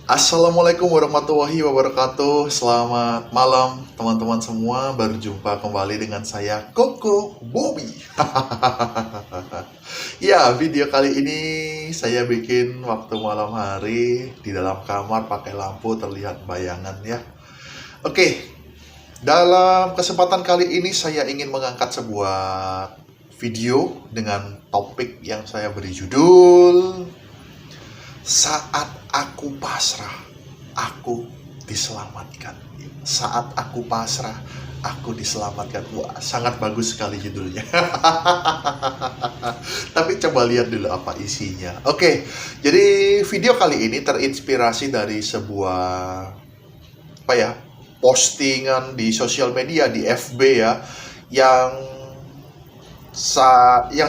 Assalamualaikum warahmatullahi wabarakatuh. Selamat malam teman-teman semua. Baru jumpa kembali dengan saya Koko Bobby. Ya, video kali ini saya bikin waktu malam hari di dalam kamar pakai lampu terlihat bayangan ya. Oke, dalam kesempatan kali ini saya ingin mengangkat sebuah video dengan topik yang saya beri judul Saat Aku Pasrah, Aku Diselamatkan. Saat aku pasrah, aku diselamatkan. Wah, sangat bagus sekali judulnya. Tapi coba lihat dulu apa isinya. Oke, jadi video kali ini terinspirasi dari sebuah postingan di sosial media di FB ya, yang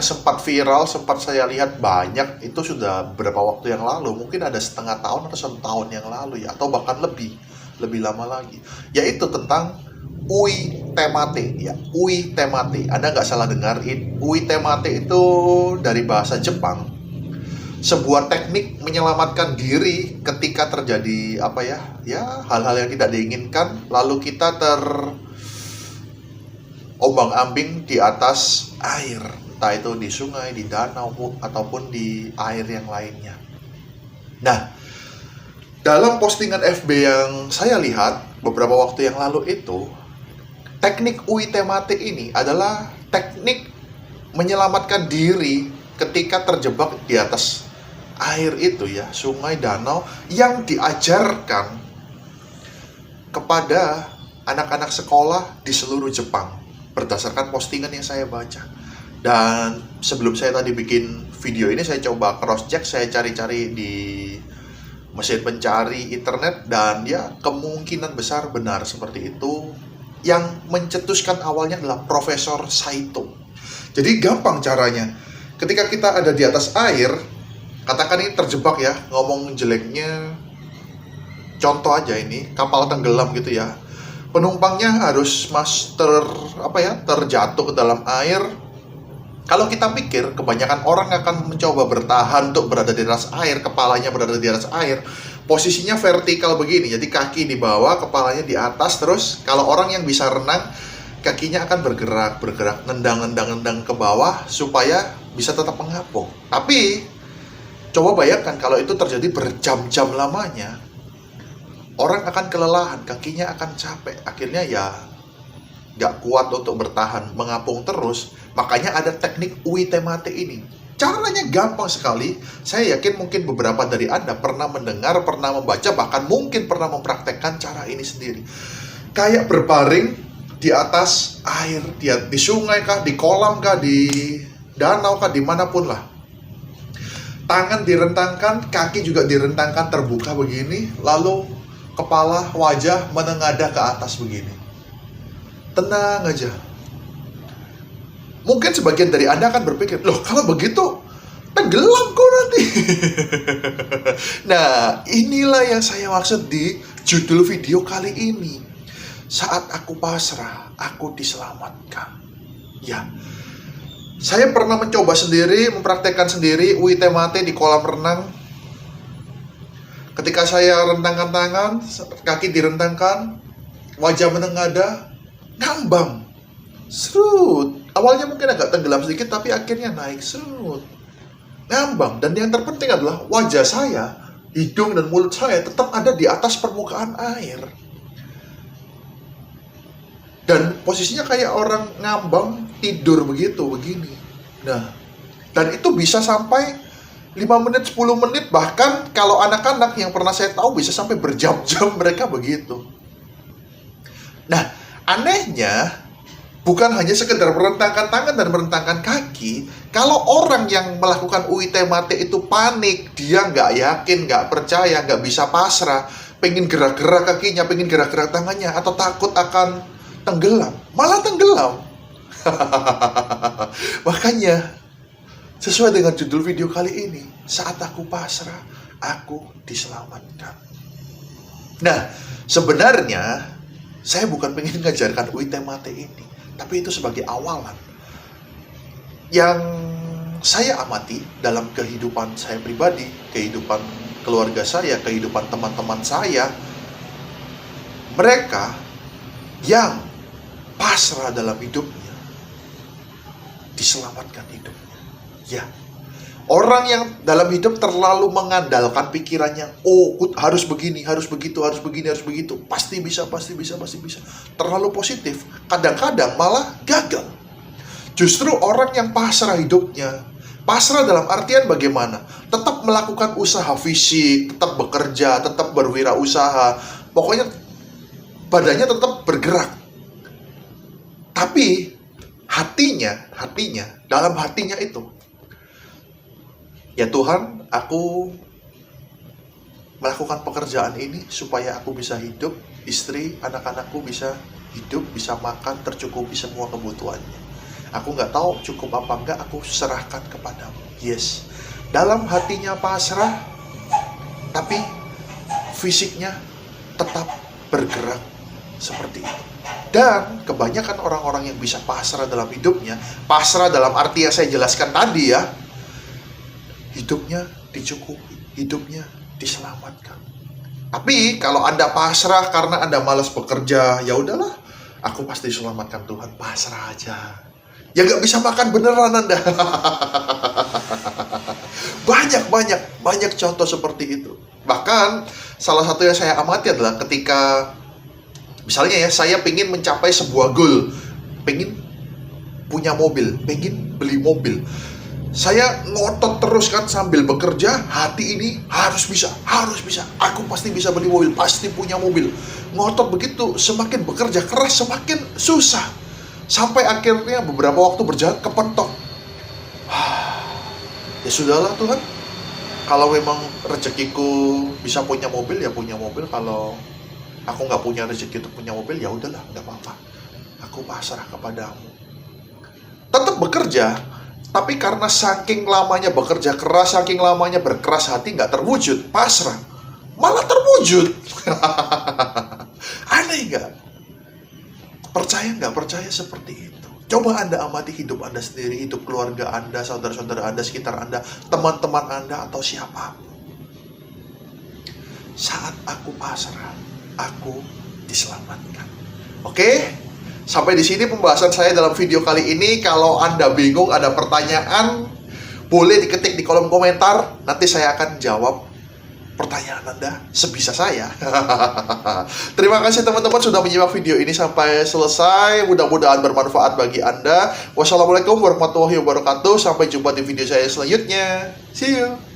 sempat viral, sempat saya lihat banyak, itu sudah beberapa waktu yang lalu, mungkin ada setengah tahun atau 1 tahun yang lalu ya, atau bahkan lebih lama lagi, yaitu tentang Ui Temate ya. Ui Temate, Anda nggak salah dengar, Ui Temate itu dari bahasa Jepang, sebuah teknik menyelamatkan diri ketika terjadi hal-hal yang tidak diinginkan, lalu kita ombang-ambing di atas air, entah itu di sungai, di danau, ataupun di air yang lainnya. Nah, dalam postingan FB yang saya lihat beberapa waktu yang lalu itu, teknik Ui Temate ini adalah teknik menyelamatkan diri ketika terjebak di atas air itu ya, sungai, danau, yang diajarkan kepada anak-anak sekolah di seluruh Jepang, berdasarkan postingan yang saya baca. Dan sebelum saya tadi bikin video ini, saya coba cross check, saya cari-cari di mesin pencari internet, dan ya kemungkinan besar benar seperti itu. Yang mencetuskan awalnya adalah Profesor Saito. Jadi gampang caranya. Ketika kita ada di atas air, katakan ini terjebak ya, ngomong jeleknya, contoh aja ini kapal tenggelam gitu ya. Penumpangnya harus terjatuh ke dalam air. Kalau kita pikir, kebanyakan orang akan mencoba bertahan untuk berada di atas air, kepalanya berada di atas air, posisinya vertikal begini, jadi kaki di bawah, kepalanya di atas. Terus kalau orang yang bisa renang, kakinya akan bergerak, nendang ke bawah supaya bisa tetap mengapung. Tapi coba bayangkan kalau itu terjadi berjam-jam lamanya, orang akan kelelahan, kakinya akan capek, akhirnya ya nggak kuat untuk bertahan, mengapung terus. Makanya ada teknik Ui Temate ini. Caranya gampang sekali. Saya yakin mungkin beberapa dari Anda pernah mendengar, pernah membaca, bahkan mungkin pernah mempraktekkan cara ini sendiri. Kayak berbaring di atas air, di sungai kah, di kolam kah, di danau kah, dimanapun lah. Tangan direntangkan, kaki juga direntangkan terbuka begini, lalu kepala, wajah menengadah ke atas begini. Tenang aja. Mungkin sebagian dari Anda akan berpikir, loh kalau begitu tenggelam kok nanti. Nah, inilah yang saya maksud di judul video kali ini. Saat aku pasrah, aku diselamatkan. Ya, saya pernah mencoba sendiri, mempraktekkan sendiri Ui Temate di kolam renang. Ketika saya rentangkan tangan, kaki direntangkan, wajah menengadah, ngambang, serut. Awalnya mungkin agak tenggelam sedikit, tapi akhirnya naik, serut, ngambang. Dan yang terpenting adalah wajah saya, hidung dan mulut saya tetap ada di atas permukaan air. Dan posisinya kayak orang ngambang, tidur begini. Nah, dan itu bisa sampai 5 menit, 10 menit, bahkan kalau anak-anak yang pernah saya tahu bisa sampai berjam-jam mereka begitu. Nah, anehnya bukan hanya sekedar merentangkan tangan dan merentangkan kaki. Kalau orang yang melakukan Ui Temate itu panik, dia nggak yakin, nggak percaya, nggak bisa pasrah, pengen gerak-gerak kakinya, pengen gerak-gerak tangannya, atau takut akan tenggelam, malah tenggelam. Makanya sesuai dengan judul video kali ini, saat aku pasrah, aku diselamatkan. Nah, sebenarnya saya bukan pengen mengajarkan Ui Temate ini, tapi itu sebagai awalan. Yang saya amati dalam kehidupan saya pribadi, kehidupan keluarga saya, kehidupan teman-teman saya, mereka yang pasrah dalam hidupnya, diselamatkan hidupnya. Ya, orang yang dalam hidup terlalu mengandalkan pikirannya, oh harus begini, harus begitu, harus begini, harus begitu, pasti bisa, pasti bisa, pasti bisa. Terlalu positif, kadang-kadang malah gagal. Justru orang yang pasrah hidupnya, pasrah dalam artian bagaimana? Tetap melakukan usaha fisik, tetap bekerja, tetap berwirausaha, pokoknya badannya tetap bergerak. Tapi hatinya, dalam hatinya itu, ya Tuhan, aku melakukan pekerjaan ini supaya aku bisa hidup, istri, anak-anakku bisa hidup, bisa makan, tercukupi semua kebutuhannya. Aku nggak tahu cukup apa enggak, aku serahkan kepadamu. Yes, dalam hatinya pasrah, tapi fisiknya tetap bergerak seperti itu. Dan kebanyakan orang-orang yang bisa pasrah dalam hidupnya, pasrah dalam arti yang saya jelaskan tadi ya, hidupnya dicukupi, hidupnya diselamatkan. Tapi kalau Anda pasrah karena Anda malas bekerja, ya udahlah, aku pasti diselamatkan Tuhan, pasrah aja. Ya nggak bisa makan beneran Anda. Banyak contoh seperti itu. Bahkan salah satu yang saya amati adalah ketika misalnya ya, saya pengen mencapai sebuah goal, pengen punya mobil, pengen beli mobil. Saya ngotot terus kan sambil bekerja, hati ini harus bisa, aku pasti bisa beli mobil, pasti punya mobil. Ngotot begitu, semakin bekerja keras semakin susah. Sampai akhirnya beberapa waktu berjalan kepentok. Ya sudahlah Tuhan, kalau memang rezekiku bisa punya mobil, ya punya mobil. Kalau aku nggak punya rezeki untuk punya mobil, ya udahlah, nggak apa-apa. Aku pasrah kepadamu. Tetap bekerja, tapi karena saking lamanya bekerja keras, saking lamanya berkeras hati, nggak terwujud, pasrah, malah terwujud. Aneh nggak? Percaya nggak percaya seperti itu? Coba Anda amati hidup Anda sendiri, hidup keluarga Anda, saudara-saudara Anda, sekitar Anda, teman-teman Anda, atau siapa. Saat aku pasrah, aku diselamatkan. Oke? Sampai di sini pembahasan saya dalam video kali ini. Kalau Anda bingung, ada pertanyaan, boleh diketik di kolom komentar. Nanti saya akan jawab pertanyaan Anda sebisa saya. Terima kasih teman-teman sudah menyimak video ini sampai selesai. Mudah-mudahan bermanfaat bagi Anda. Wassalamualaikum warahmatullahi wabarakatuh. Sampai jumpa di video saya selanjutnya. See you.